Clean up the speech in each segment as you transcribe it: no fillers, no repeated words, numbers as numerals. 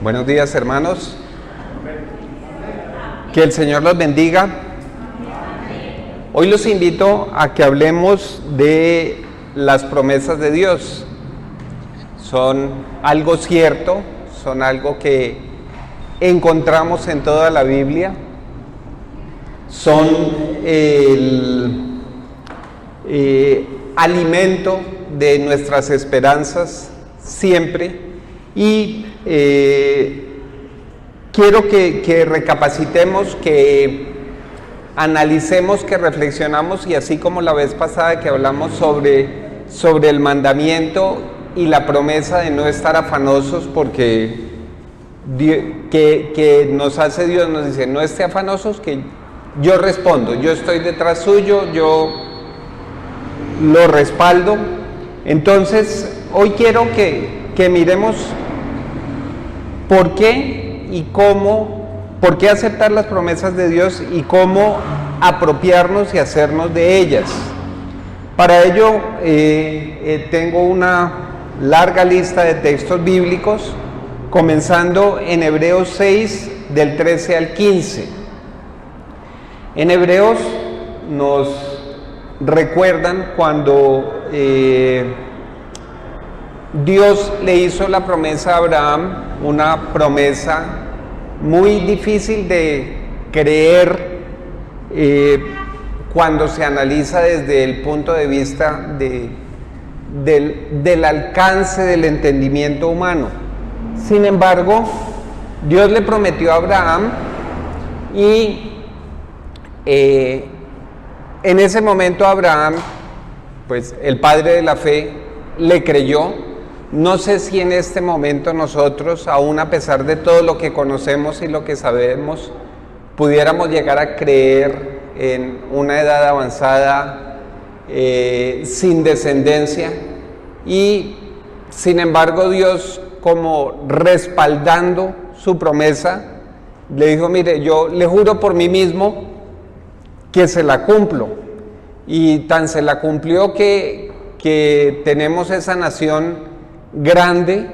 Buenos días, hermanos. Que el Señor los bendiga. Hoy los invito a que hablemos de las promesas de Dios. Son algo cierto, son algo que encontramos en toda la Biblia. Son el alimento de nuestras esperanzas siempre. Y quiero que recapacitemos, que analicemos, que reflexionamos, y así como la vez pasada que hablamos sobre el mandamiento y la promesa de no estar afanosos, porque que nos hace Dios, nos dice, no esté afanosos, que yo respondo, yo estoy detrás suyo, yo lo respaldo. Entonces, hoy quiero que miremos por qué y cómo, por qué aceptar las promesas de Dios y cómo apropiarnos y hacernos de ellas. Para ello, tengo una larga lista de textos bíblicos, comenzando en Hebreos 6, del 13 al 15. En Hebreos nos recuerdan cuando Dios le hizo la promesa a Abraham, una promesa muy difícil de creer cuando se analiza desde el punto de vista del alcance del entendimiento humano. Sin embargo, Dios le prometió a Abraham y en ese momento Abraham, pues el padre de la fe, le creyó. No sé si en este momento nosotros, aún a pesar de todo lo que conocemos y lo que sabemos, pudiéramos llegar a creer en una edad avanzada, sin descendencia, y sin embargo Dios, como respaldando su promesa, le dijo, mire, yo le juro por mí mismo que se la cumplo, y tan se la cumplió que tenemos esa nación grande,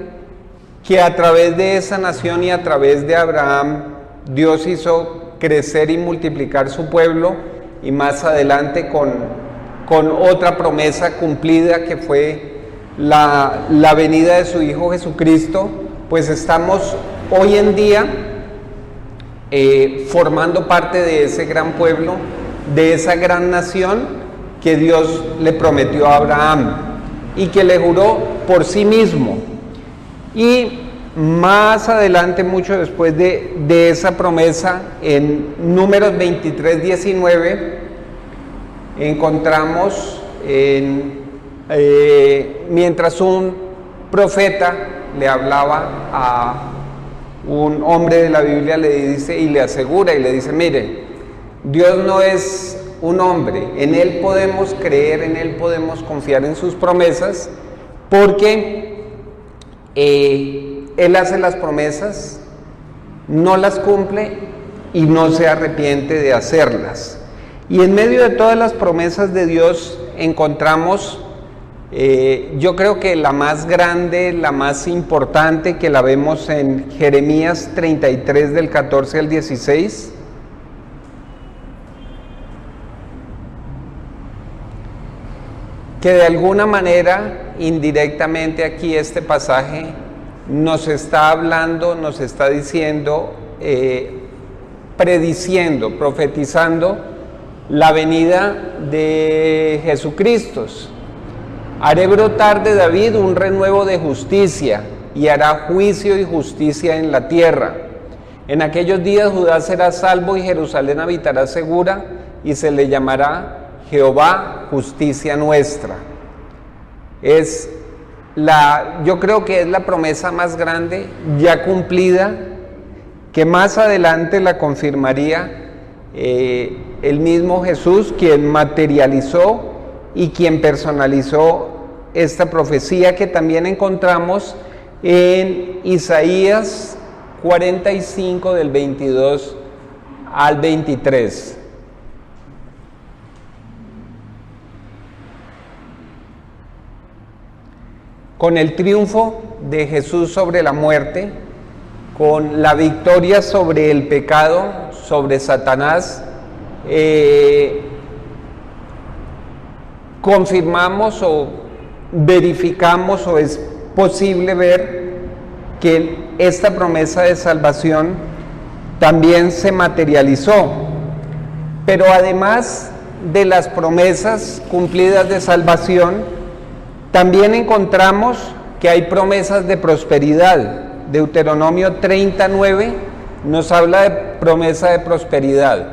que a través de esa nación y a través de Abraham, Dios hizo crecer y multiplicar su pueblo, y más adelante con otra promesa cumplida que fue la venida de su Hijo Jesucristo, pues estamos hoy en día formando parte de ese gran pueblo, de esa gran nación que Dios le prometió a Abraham y que le juró por sí mismo. Y más adelante, mucho después de esa promesa, en Números 23, 19, encontramos mientras un profeta le hablaba a un hombre de la Biblia, le dice y le asegura y le dice, mire, Dios no es un hombre, en Él podemos creer, en Él podemos confiar en sus promesas, porque Él hace las promesas, no las cumple y no se arrepiente de hacerlas. Y en medio de todas las promesas de Dios encontramos, yo creo que la más grande, la más importante, que la vemos en Jeremías 33, del 14 al 16, que de alguna manera, indirectamente aquí este pasaje nos está hablando, nos está diciendo, prediciendo, profetizando la venida de Jesucristo. Haré brotar de David un renuevo de justicia, y hará juicio y justicia en la tierra. En aquellos días Judá será salvo y Jerusalén habitará segura, y se le llamará Jehová, justicia nuestra. Yo creo que es la promesa más grande, ya cumplida, que más adelante la confirmaría el mismo Jesús, quien materializó y quien personalizó esta profecía, que también encontramos en Isaías 45, del 22 al 23. Con el triunfo de Jesús sobre la muerte, con la victoria sobre el pecado, sobre Satanás, confirmamos o verificamos o es posible ver que esta promesa de salvación también se materializó. Pero además de las promesas cumplidas de salvación, también encontramos que hay promesas de prosperidad. Deuteronomio 39 nos habla de promesa de prosperidad.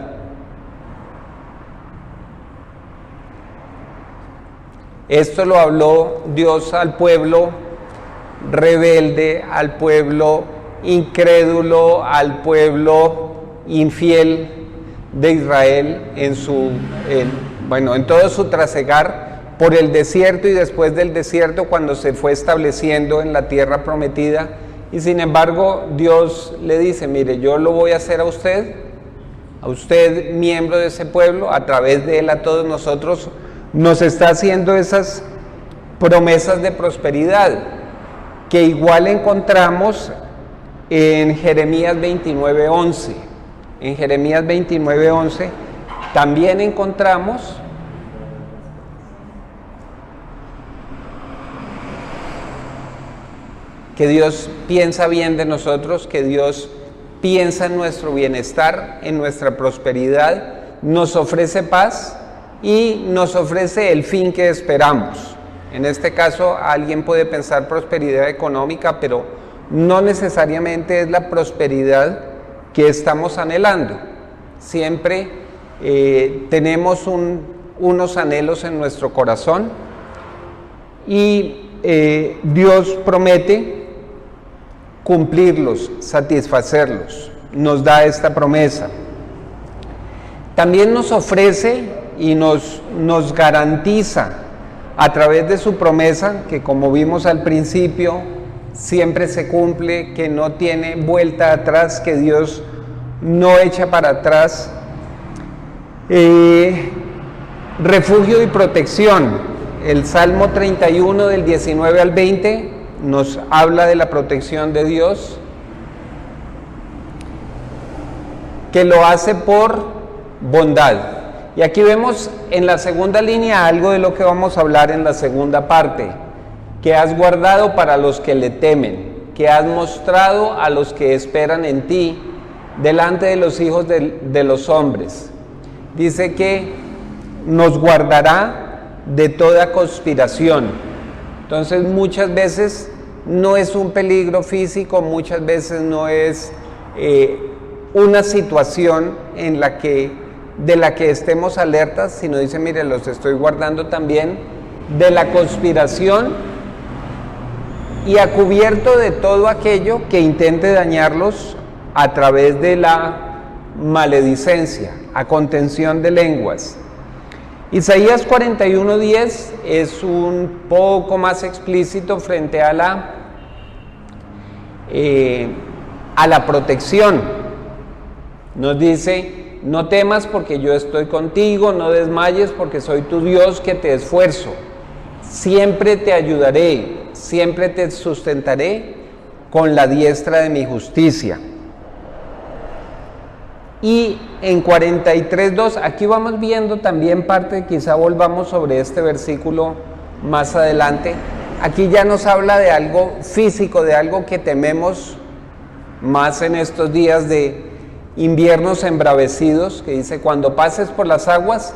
Esto lo habló Dios al pueblo rebelde, al pueblo incrédulo, al pueblo infiel de Israel en todo su trasegar por el desierto y después del desierto cuando se fue estableciendo en la tierra prometida. Y sin embargo Dios le dice, mire, yo lo voy a hacer a usted miembro de ese pueblo, a través de él a todos nosotros, nos está haciendo esas promesas de prosperidad, que igual encontramos en Jeremías 29:11. En Jeremías 29:11 también encontramos que Dios piensa bien de nosotros, que Dios piensa en nuestro bienestar, en nuestra prosperidad, nos ofrece paz y nos ofrece el fin que esperamos. En este caso, alguien puede pensar prosperidad económica, pero no necesariamente es la prosperidad que estamos anhelando. Siempre tenemos unos anhelos en nuestro corazón y Dios promete cumplirlos, satisfacerlos, nos da esta promesa. También nos ofrece y nos garantiza a través de su promesa, que como vimos al principio, siempre se cumple, que no tiene vuelta atrás, que Dios no echa para atrás, refugio y protección. El Salmo 31 del 19 al 20 nos habla de la protección de Dios, que lo hace por bondad. Y aquí vemos en la segunda línea algo de lo que vamos a hablar en la segunda parte, que has guardado para los que le temen, que has mostrado a los que esperan en ti, delante de los hijos de los hombres. Dice que nos guardará de toda conspiración. Entonces muchas veces no es un peligro físico, muchas veces no es una situación de la que estemos alertas, sino dice, mire, los estoy guardando también de la conspiración y a cubierto de todo aquello que intente dañarlos a través de la maledicencia, a contención de lenguas. Isaías 41:10 es un poco más explícito frente a la protección. Nos dice, no temas porque yo estoy contigo, no desmayes porque soy tu Dios que te esfuerzo. Siempre te ayudaré, siempre te sustentaré con la diestra de mi justicia. Y en 43:2, aquí vamos viendo también parte, quizá volvamos sobre este versículo más adelante. Aquí ya nos habla de algo físico, de algo que tememos más en estos días de inviernos embravecidos, que dice, cuando pases por las aguas,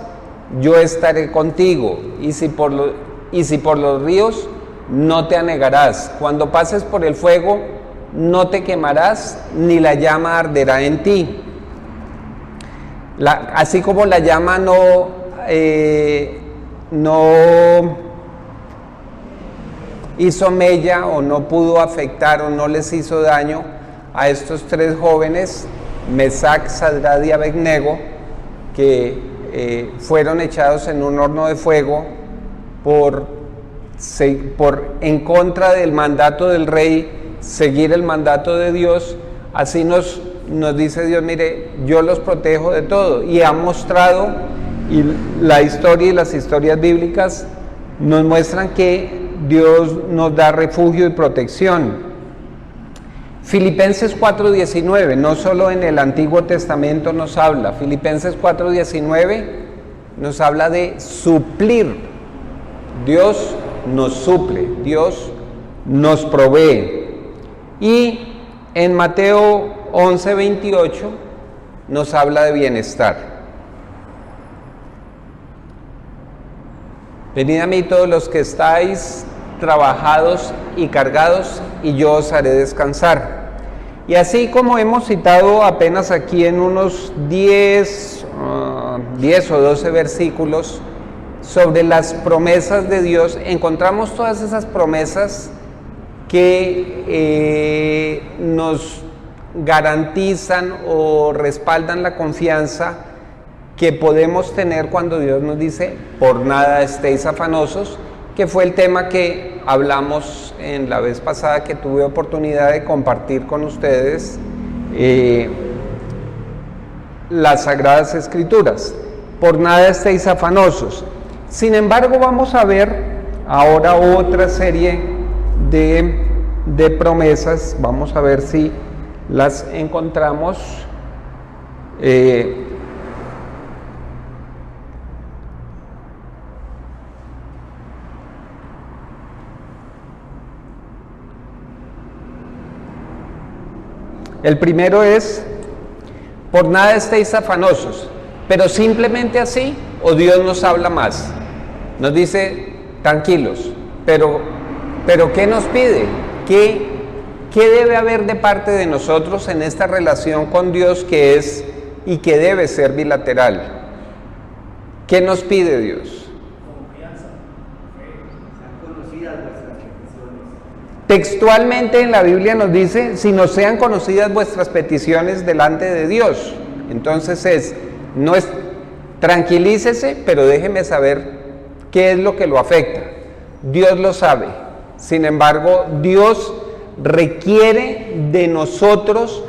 yo estaré contigo, y si por los ríos, no te anegarás. Cuando pases por el fuego, no te quemarás, ni la llama arderá en ti. Así como la llama no hizo mella o no pudo afectar o no les hizo daño a estos tres jóvenes, Mesac, Sadrad y Abednego, que fueron echados en un horno de fuego por en contra del mandato del rey, seguir el mandato de Dios. Así nos dice Dios, mire, yo los protejo de todo, y ha mostrado, y la historia y las historias bíblicas nos muestran que Dios nos da refugio y protección. Filipenses 4:19, no solo en el Antiguo Testamento nos habla, Filipenses 4:19 nos habla de suplir. Dios nos suple, Dios nos provee. Y en Mateo 11:28 nos habla de bienestar. Venid a mí todos los que estáis trabajados y cargados, y yo os haré descansar. Y así como hemos citado apenas aquí en unos 10 o 12 versículos sobre las promesas de Dios, encontramos todas esas promesas que nos garantizan o respaldan la confianza que podemos tener cuando Dios nos dice, por nada estéis afanosos, que fue el tema que hablamos en la vez pasada que tuve oportunidad de compartir con ustedes las Sagradas Escrituras. Por nada estéis afanosos. Sin embargo, vamos a ver ahora otra serie de promesas. Vamos a ver si las encontramos. El primero es, por nada estéis afanosos, pero simplemente así, o Dios nos habla más. Nos dice, tranquilos, pero ¿qué nos pide? ¿Qué debe haber de parte de nosotros en esta relación con Dios que es y que debe ser bilateral? ¿Qué nos pide Dios? Textualmente en la Biblia nos dice, si no sean conocidas vuestras peticiones delante de Dios. Entonces no es, tranquilícese, pero déjeme saber qué es lo que lo afecta. Dios lo sabe. Sin embargo, Dios requiere de nosotros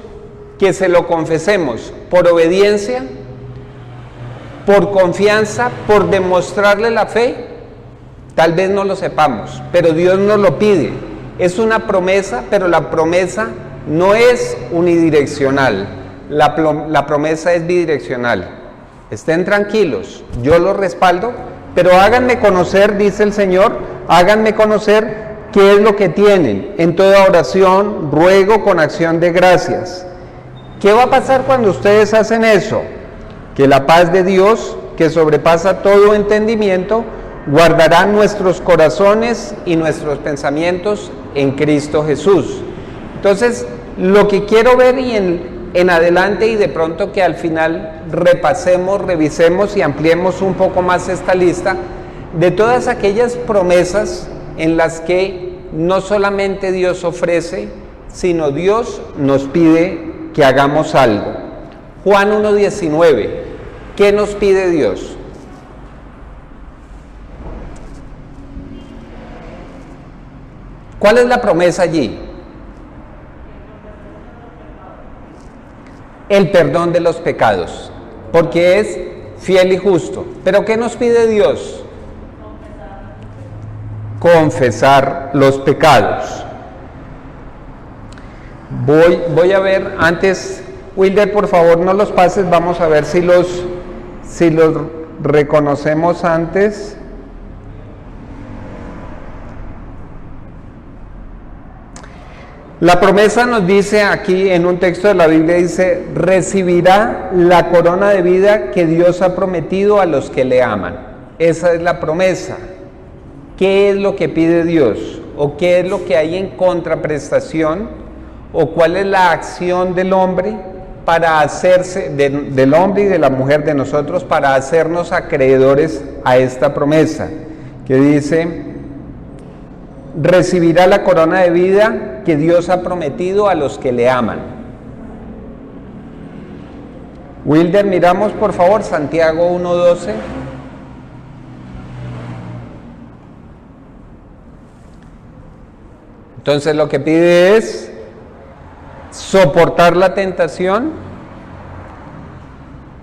que se lo confesemos por obediencia, por confianza, por demostrarle la fe. Tal vez no lo sepamos, pero Dios nos lo pide. Es una promesa, pero la promesa no es unidireccional. La promesa es bidireccional. Estén tranquilos, yo los respaldo, pero háganme conocer, dice el Señor, háganme conocer qué es lo que tienen. En toda oración, ruego con acción de gracias. ¿Qué va a pasar cuando ustedes hacen eso? Que la paz de Dios, que sobrepasa todo entendimiento, guardará nuestros corazones y nuestros pensamientos en Cristo Jesús. Entonces, lo que quiero ver y en adelante y de pronto que al final repasemos, revisemos y ampliemos un poco más esta lista de todas aquellas promesas en las que no solamente Dios ofrece, sino Dios nos pide que hagamos algo. Juan 1:19, ¿qué nos pide Dios? ¿Cuál es la promesa allí? El perdón de los pecados, porque es fiel y justo. ¿Pero qué nos pide Dios? Confesar los pecados. Voy a ver, antes, Wilder, por favor, no los pases, vamos a ver si los reconocemos antes. La promesa nos dice aquí en un texto de la Biblia, dice, recibirá la corona de vida que Dios ha prometido a los que le aman. Esa es la promesa. ¿Qué es lo que pide Dios? ¿O qué es lo que hay en contraprestación? ¿O cuál es la acción del hombre para hacerse, del hombre y de la mujer de nosotros, para hacernos acreedores a esta promesa? Que dice, recibirá la corona de vida que Dios ha prometido a los que le aman. Wilder, miramos por favor Santiago 1:12. Entonces lo que pide es soportar la tentación,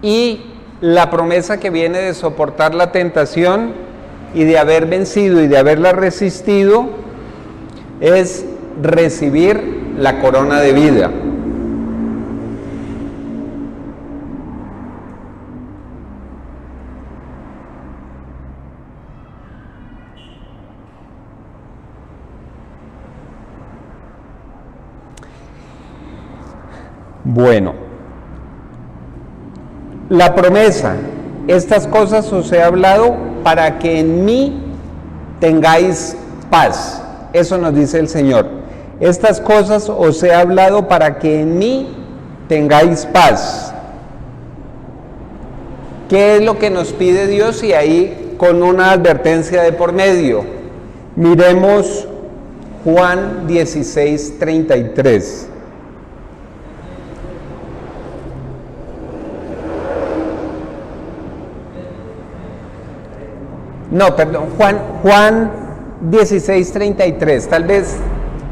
y la promesa que viene de soportar la tentación y de haber vencido y de haberla resistido es recibir la corona de vida. Bueno, la promesa, estas cosas os he hablado para que en mí tengáis paz. Eso nos dice el Señor. Estas cosas os he hablado para que en mí tengáis paz. ¿Qué es lo que nos pide Dios? Y ahí con una advertencia de por medio. Miremos Juan 16:33. No, perdón, Juan 16:33.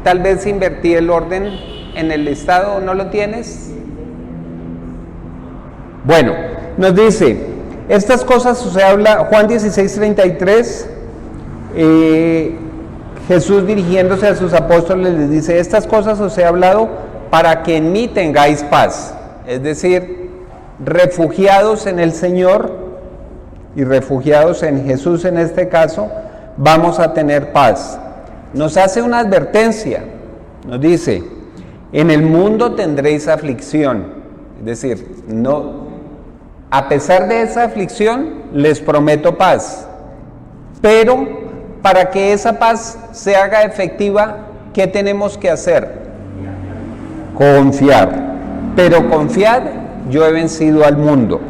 Tal vez invertí el orden en el listado, ¿no lo tienes? Bueno, nos dice, estas cosas se habla, Juan 16:33, Jesús dirigiéndose a sus apóstoles les dice, estas cosas os he hablado para que en mí tengáis paz. Es decir, refugiados en el Señor y refugiados en Jesús en este caso, vamos a tener paz. Nos hace una advertencia, nos dice, en el mundo tendréis aflicción, es decir, no, a pesar de esa aflicción, les prometo paz, pero para que esa paz se haga efectiva, ¿qué tenemos que hacer? Confiar, pero confiad, yo he vencido al mundo.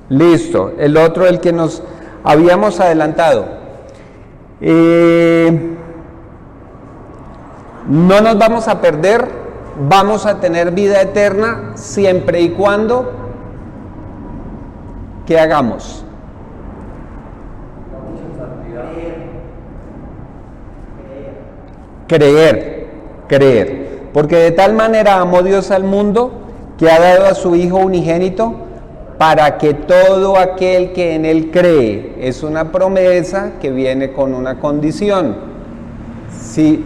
Listo, el otro, el que nos habíamos adelantado. No nos vamos a perder, vamos a tener vida eterna siempre y cuando, ¿qué hagamos? Creer. Porque de tal manera amó Dios al mundo que ha dado a su Hijo unigénito, para que todo aquel que en Él cree, es una promesa que viene con una condición. Si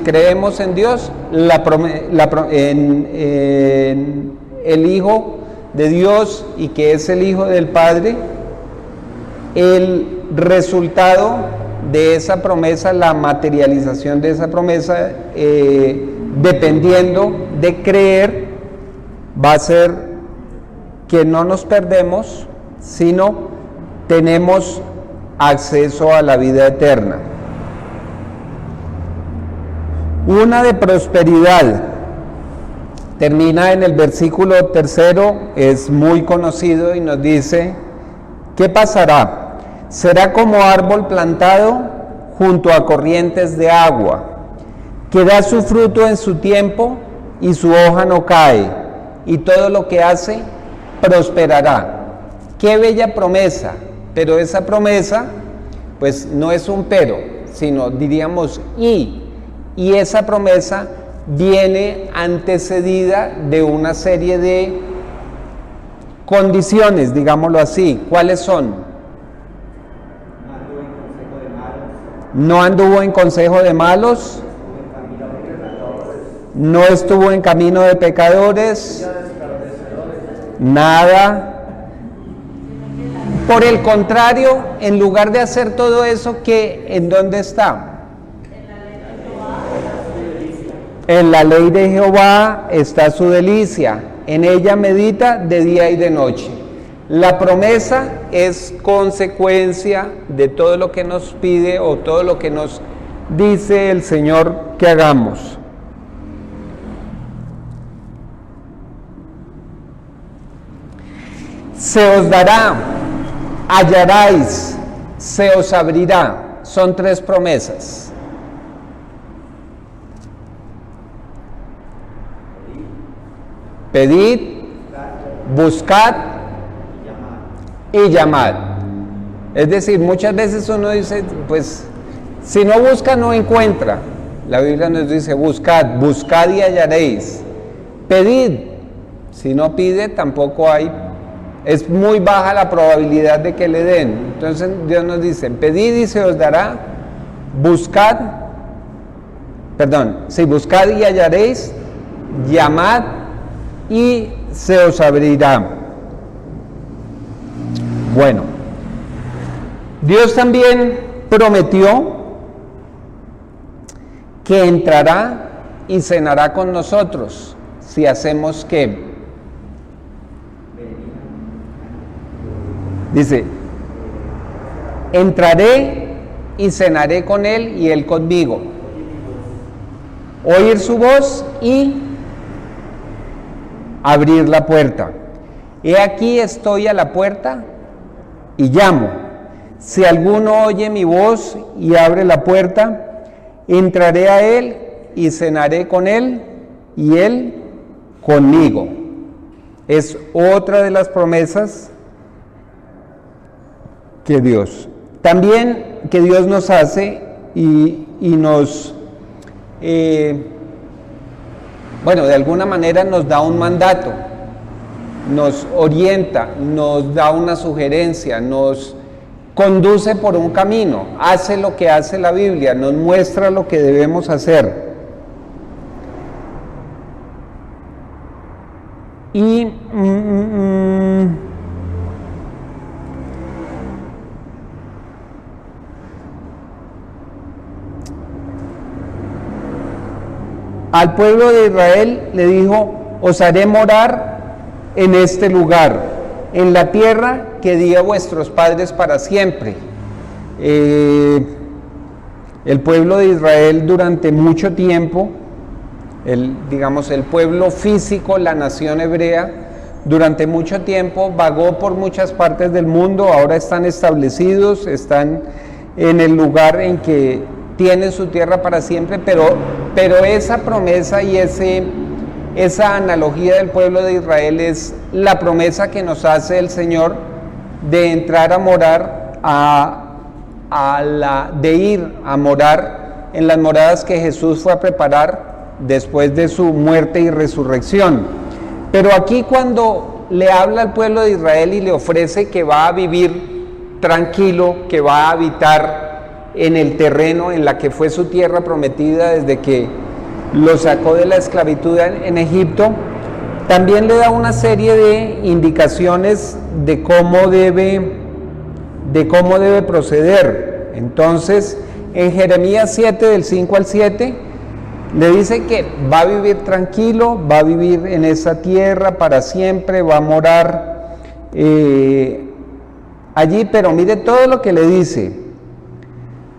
creemos en Dios, en el Hijo de Dios y que es el Hijo del Padre, el resultado de esa promesa, la materialización de esa promesa, dependiendo de creer, va a ser que no nos perdemos, sino tenemos acceso a la vida eterna. Una de prosperidad, termina en el versículo 3, es muy conocido y nos dice, ¿qué pasará? Será como árbol plantado junto a corrientes de agua, que da su fruto en su tiempo y su hoja no cae, y todo lo que hace prosperará. Qué bella promesa, pero esa promesa pues no es un pero, sino diríamos y esa promesa viene antecedida de una serie de condiciones, digámoslo así. ¿Cuáles son? No anduvo en consejo de malos, no estuvo en camino de pecadores, nada. Por el contrario, en lugar de hacer todo eso, ¿en dónde está? En la ley de Jehová está su delicia, en ella medita de día y de noche. La promesa es consecuencia de todo lo que nos pide o todo lo que nos dice el Señor que hagamos. Se os dará, hallaréis, se os abrirá. Son 3 promesas. Pedid, buscad y llamad. Es decir, muchas veces uno dice, pues, si no busca, no encuentra. La Biblia nos dice, buscad y hallaréis. Pedid, si no pide, tampoco hay. Es muy baja la probabilidad de que le den. Entonces Dios nos dice, pedid y se os dará, buscad si buscad y hallaréis, llamad y se os abrirá. Bueno, Dios también prometió que entrará y cenará con nosotros si hacemos ¿qué? Dice, entraré y cenaré con él y él conmigo. Oír su voz y abrir la puerta. He aquí estoy a la puerta y llamo. Si alguno oye mi voz y abre la puerta, entraré a él y cenaré con él y él conmigo. Es otra de las promesas que Dios. También que Dios nos hace y nos, de alguna manera nos da un mandato, nos orienta, nos da una sugerencia, nos conduce por un camino, hace lo que hace la Biblia, nos muestra lo que debemos hacer. Y al pueblo de Israel le dijo, os haré morar en este lugar, en la tierra que di a vuestros padres para siempre. El pueblo de Israel durante mucho tiempo, el pueblo físico, la nación hebrea, durante mucho tiempo vagó por muchas partes del mundo, ahora están establecidos, están en el lugar en que tienen su tierra para siempre, pero esa promesa y esa analogía del pueblo de Israel es la promesa que nos hace el Señor de entrar a morar, de ir a morar en las moradas que Jesús fue a preparar después de su muerte y resurrección. Pero aquí cuando le habla al pueblo de Israel y le ofrece que va a vivir tranquilo, que va a habitar en el terreno en la que fue su tierra prometida desde que lo sacó de la esclavitud en Egipto, también le da una serie de indicaciones de cómo debe proceder. Entonces, en Jeremías 7, del 5 al 7, le dice que va a vivir tranquilo, va a vivir en esa tierra para siempre, va a morar allí, pero mire todo lo que le dice.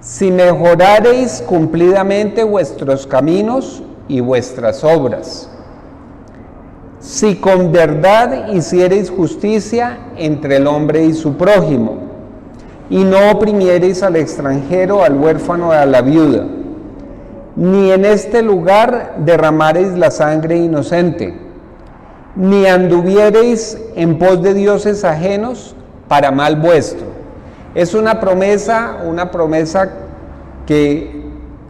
Si mejorareis cumplidamente vuestros caminos y vuestras obras, si con verdad hiciereis justicia entre el hombre y su prójimo, y no oprimiereis al extranjero, al huérfano, a la viuda, ni en este lugar derramareis la sangre inocente, ni anduviereis en pos de dioses ajenos para mal vuestro. Es una promesa que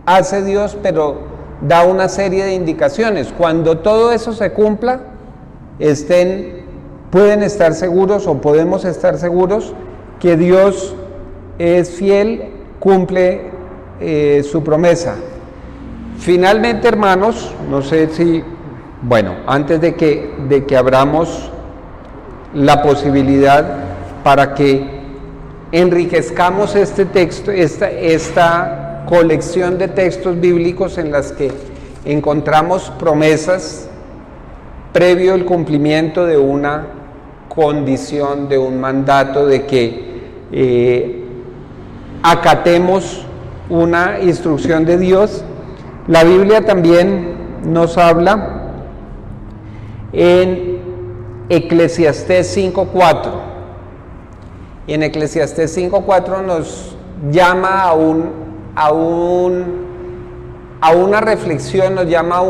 hace Dios, pero da una serie de indicaciones. Cuando todo eso se cumpla, pueden estar seguros o podemos estar seguros que Dios es fiel, cumple su promesa. Finalmente, hermanos, no sé si, antes de que abramos la posibilidad para que enriquezcamos este texto, esta colección de textos bíblicos en las que encontramos promesas previo al cumplimiento de una condición, de un mandato, de que acatemos una instrucción de Dios. La Biblia también nos habla en Eclesiastés 5:4. Y en Eclesiastés 5:4 nos llama a una reflexión, nos llama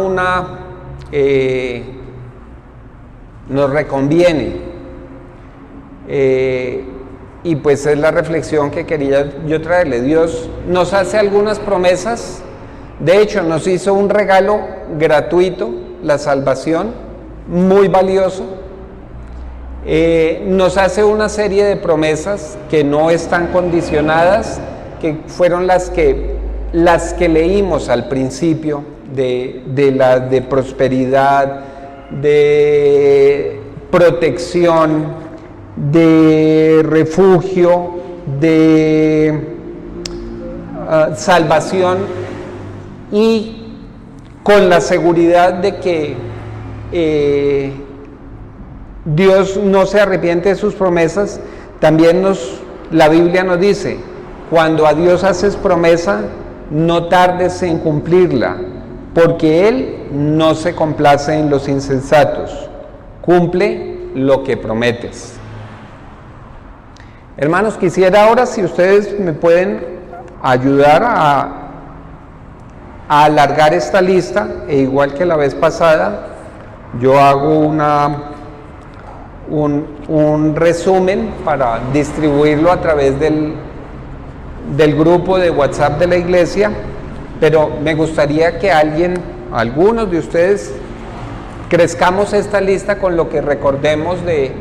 nos reconviene. Y pues es la reflexión que quería yo traerle. Dios nos hace algunas promesas, de hecho nos hizo un regalo gratuito, la salvación, muy valioso. Nos hace una serie de promesas que no están condicionadas, que fueron las que las que leímos al principio, de prosperidad, de protección, de refugio, de salvación, y con la seguridad de que Dios no se arrepiente de sus promesas. También la Biblia nos dice: cuando a Dios haces promesa, no tardes en cumplirla, porque Él no se complace en los insensatos. Cumple lo que prometes. Hermanos, quisiera ahora, si ustedes me pueden ayudar a alargar esta lista, e igual que la vez pasada, yo hago un resumen para distribuirlo a través del grupo de WhatsApp de la iglesia, pero me gustaría que algunos de ustedes, crezcamos esta lista con lo que recordemos de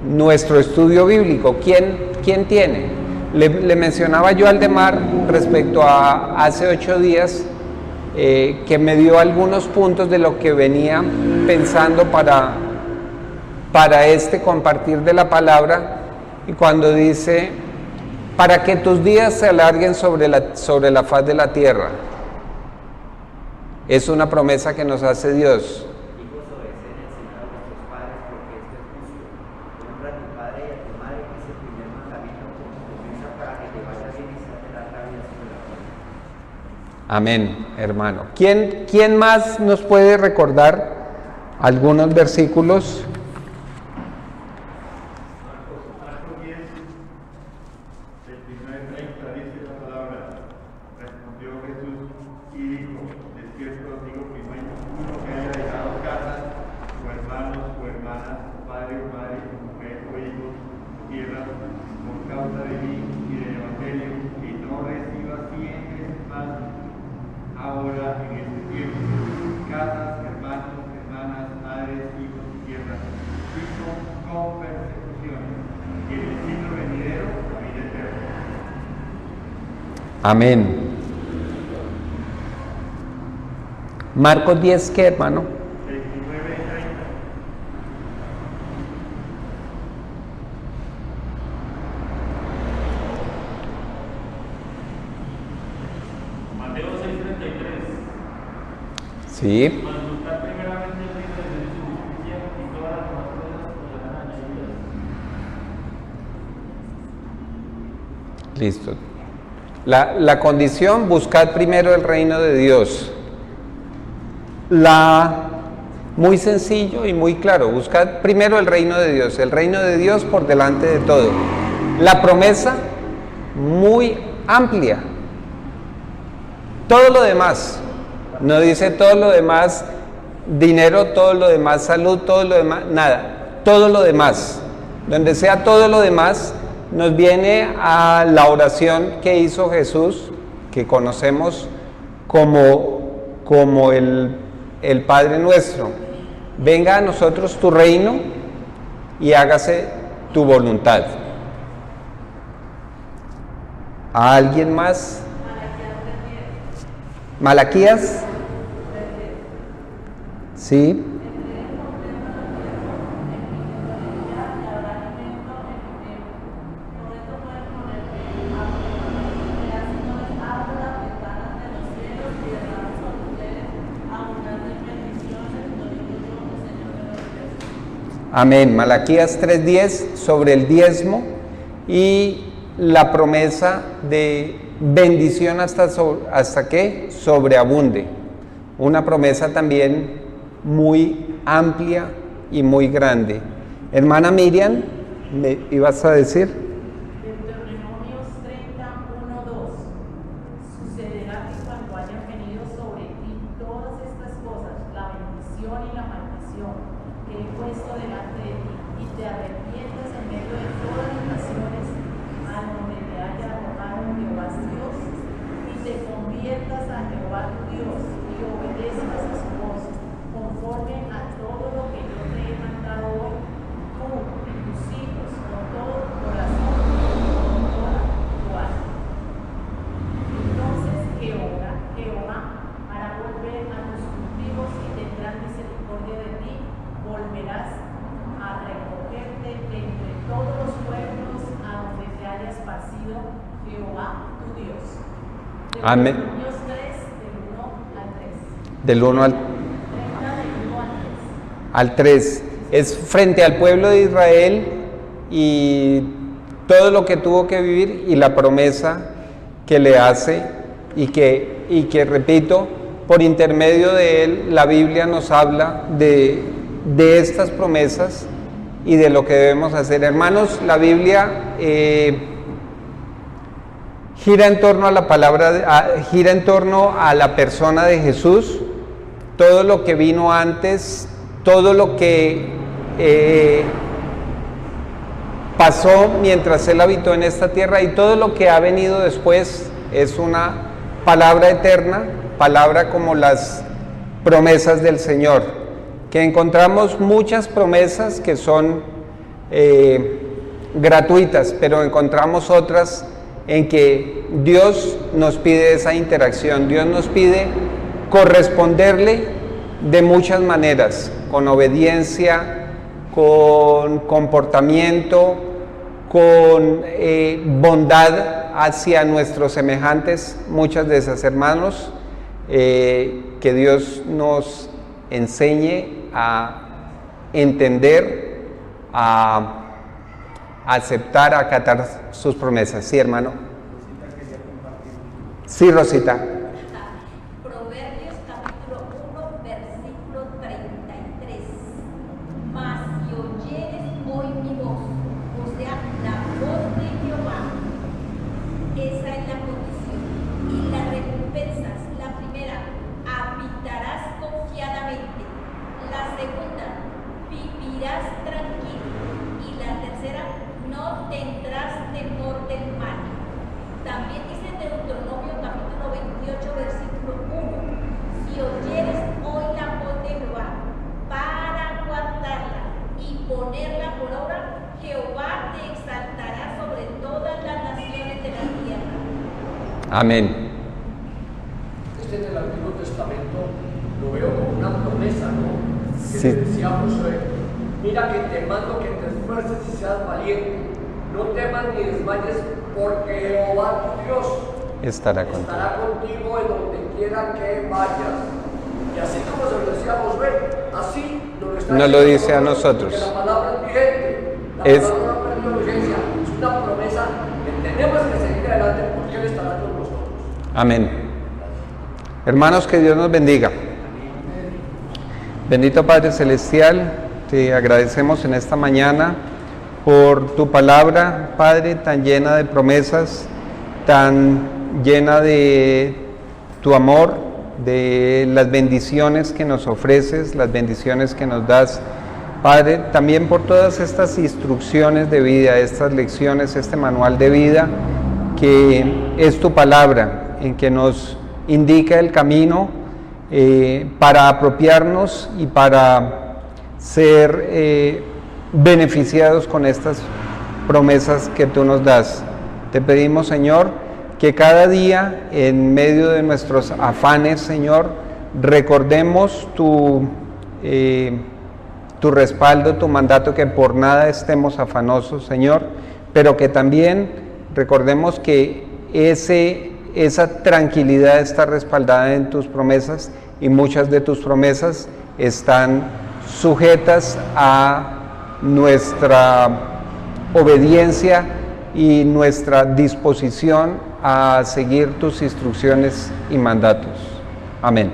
nuestro estudio bíblico. ¿Quién tiene? Le mencionaba yo a Aldemar respecto a hace 8 días, que me dio algunos puntos de lo que venía pensando para este compartir de la palabra, y cuando dice: para que tus días se alarguen sobre la faz de la tierra. Es una promesa que nos hace Dios. Amén, hermano. ¿Quién más nos puede recordar algunos versículos? Marcos 10, del 19:30, dice la palabra: respondió Jesús y dijo: de cierto os digo que no hay ninguno que haya dejado casas, o hermanos, o hermanas, o padre, o madre, o mujer, o hijos, o tierra, por causa de mí y del Evangelio, que no reciba 100 veces más ahora en este tiempo, casas, hermanos, hermanas, madres, hijos y tierras, con persecuciones, y en el siglo venidero la vida eterna. Amén. Marcos 10, ¿qué, hermano? 29 y 30. Mateo 6:33. Sí. Mas buscar primeramente el reino de Dios y su justicia, y todas las demás cosas os serán añadidas. Listo. La condición: buscad primero el reino de Dios. Muy sencillo y muy claro: buscad primero el reino de Dios por delante de todo. La promesa, muy amplia. Todo lo demás, no dice todo lo demás, dinero, todo lo demás, salud, todo lo demás, nada. Todo lo demás, donde sea todo lo demás, nos viene a la oración que hizo Jesús, que conocemos como el Padre Nuestro: venga a nosotros tu reino y hágase tu voluntad. ¿A alguien más? Malaquías. Sí. Amén. Malaquías 3:10 sobre el diezmo y la promesa de bendición hasta que sobreabunde. Una promesa también muy amplia y muy grande. Hermana Miriam, ¿me ibas a decir? Deuteronomios 30:1-2. Sucederá que cuando hayan venido sobre ti todas estas cosas, la bendición y la maldición que he puesto delante de ti, y te arrepientas en medio de todas las naciones a donde te haya arrojado Jehová Dios, y te conviertas a Jehová tu Dios, y obedezcas a su voz, conforme a todo lo que yo te he mandado hoy, tú y tus hijos, con todo tu corazón y con toda tu alma. Entonces Dios. Amén. Deuteronomios 3, del 1 al 3. Del 1 al 30, del 1 al 3. al 3. Es frente al pueblo de Israel y todo lo que tuvo que vivir y la promesa que le hace y que repito, por intermedio de él, la Biblia nos habla de estas promesas y de lo que debemos hacer. Hermanos, la Biblia gira en torno a la palabra, gira en torno a la persona de Jesús, todo lo que vino antes, todo lo que pasó mientras él habitó en esta tierra y todo lo que ha venido después es una palabra eterna, palabra como las promesas del Señor, que encontramos muchas promesas que son gratuitas, pero encontramos otras en que Dios nos pide esa interacción, Dios nos pide corresponderle de muchas maneras, con obediencia, con comportamiento, con bondad hacia nuestros semejantes, muchas de esas. Hermanos, que Dios nos enseñe a entender, a aceptar, a acatar sus promesas. Sí, hermano. Sí, Rosita. Proverbios capítulo 1, versículo 33. Mas si oyeres hoy mi voz, o sea, la voz de Jehová, esa es la condición. Y las recompensas, la primera, habitarás confiadamente. La segunda, vivirás tranquilo. Y la tercera, no tendrás temor del mal. También dice en Deuteronomio capítulo 28, versículo 1, si oyeres hoy la voz de Jehová para guardarla y ponerla por obra, Jehová te exaltará sobre todas las naciones de la tierra. Amén. En el Antiguo Testamento lo veo como una promesa, ¿no? Que Sí. le decía a Josué, mira que te mando que te esfuerces y seas valiente, no temas ni desmayes, porque Jehová tu Dios Estará contigo. estará contigo en donde quiera que vayas. Y así como se lo decía a Josué, así lo está Nos lo diciendo dice a nosotros. porque la palabra es vigente, la Es- palabra no ha perdido vigencia, es una promesa que tenemos que seguir adelante porque Él estará con nosotros. Amén. Hermanos, que Dios nos bendiga. Bendito Padre Celestial, te agradecemos en esta mañana por tu palabra, Padre, tan llena de promesas, tan llena de tu amor, de las bendiciones que nos ofreces, las bendiciones que nos das. Padre, también por todas estas instrucciones de vida, estas lecciones, este manual de vida, que es tu palabra, en que nos indica el camino para apropiarnos y para ser beneficiados con estas promesas que tú nos das. Te pedimos, Señor, que cada día, en medio de nuestros afanes, Señor, recordemos tu respaldo, tu mandato, que por nada estemos afanosos, Señor, pero que también recordemos que esa tranquilidad está respaldada en tus promesas, y muchas de tus promesas están sujetas a nuestra obediencia y nuestra disposición a seguir tus instrucciones y mandatos. Amén.